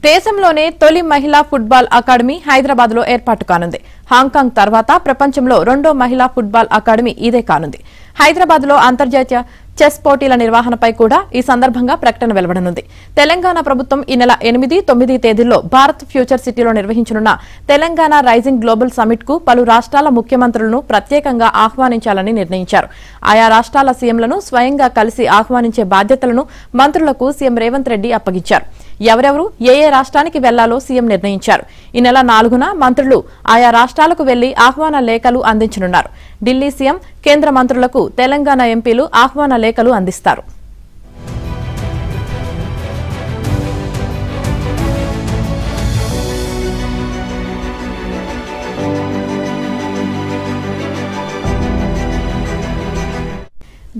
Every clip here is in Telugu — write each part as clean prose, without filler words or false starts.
దేశంలోనే తొలి మహిళా ఫుట్బాల్ అకాడమీ హైదరాబాద్ లో ఏర్పాటు కానుంది. హాంకాంగ్ తర్వాత ప్రపంచంలో రెండో మహిళా ఫుట్బాల్ అకాడమీ ఇదే కానుంది. హైదరాబాద్ లో అంతర్జాతీయ చెస్ పోటీల నిర్వహణపై కూడా ఈ సందర్భంగా ప్రకటన వెలువడనుంది. తెలంగాణ ప్రభుత్వం ఈ నెల 8, 9 తేదీల్లో భారత్ ఫ్యూచర్ సిటీలో నిర్వహించనున్న తెలంగాణ రైజింగ్ గ్లోబల్ సమిట్ కు పలు రాష్ట్రాల ముఖ్యమంత్రులను ప్రత్యేకంగా ఆహ్వానించాలని నిర్ణయించారు. ఆయా రాష్ట్రాల సీఎంలను స్వయంగా కలిసి ఆహ్వానించే బాధ్యతలను మంత్రులకు సీఎం రేవంత్ రెడ్డి అప్పగించారు. ఎవరెవరు ఏ రాష్ట్రానికి వెళ్లాలో సీఎం నిర్ణయించారు. ఈ నెల 4న మంత్రులు ఆయా రాష్ట్రాలకు వెళ్లి ఆహ్వాన లేఖలు అందించనున్నారు. ఢిల్లీ సీఎం కేంద్ర మంత్రులకు తెలంగాణ ఎంపీలు ఆహ్వాన లేఖలు అందిస్తారు.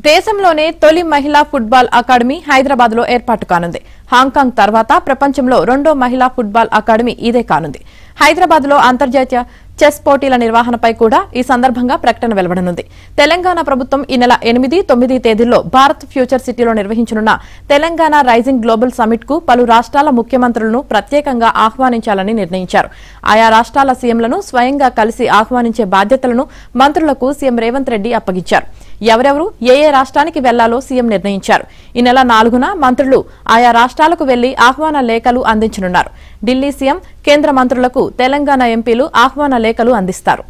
దేశంలోనే తొలి మహిళా ఫుట్బాల్ అకాడమీ హైదరాబాద్ లో ఏర్పాటు కానుంది. హాంకాంగ్ తర్వాత ప్రపంచంలో రెండో మహిళా ఫుట్బాల్ అకాడమీ ఇదే కానుంది. హైదరాబాద్ లో అంతర్జాతీయ చెస్ పోటీల నిర్వహణపై కూడా ఈ సందర్భంగా ప్రకటన వెలువడనుంది. తెలంగాణ ప్రభుత్వం ఈ నెల 8, 9 తేదీల్లో భారత్ ఫ్యూచర్ సిటీలో నిర్వహించనున్న తెలంగాణ రైజింగ్ గ్లోబల్ సమిట్ కు పలు రాష్ట్రాల ముఖ్యమంత్రులను ప్రత్యేకంగా ఆహ్వానించాలని నిర్ణయించారు. ఆయా రాష్ట్రాల సీఎంలను స్వయంగా కలిసి ఆహ్వానించే బాధ్యతలను మంత్రులకు సీఎం రేవంత్ రెడ్డి అప్పగించారు. ఎవరెవరు ఏ రాష్ట్రానికి వెళ్లాలో సీఎం నిర్ణయించారు. ఈ నెల 4న మంత్రులు ఆయా రాష్ట్రాలకు వెళ్లి ఆహ్వాన లేఖలు అందించనున్నారు. ఢిల్లీ సీఎం కేంద్ర మంత్రులకు తెలంగాణ ఎంపీలు ఆహ్వాన లేఖలు అందిస్తారు.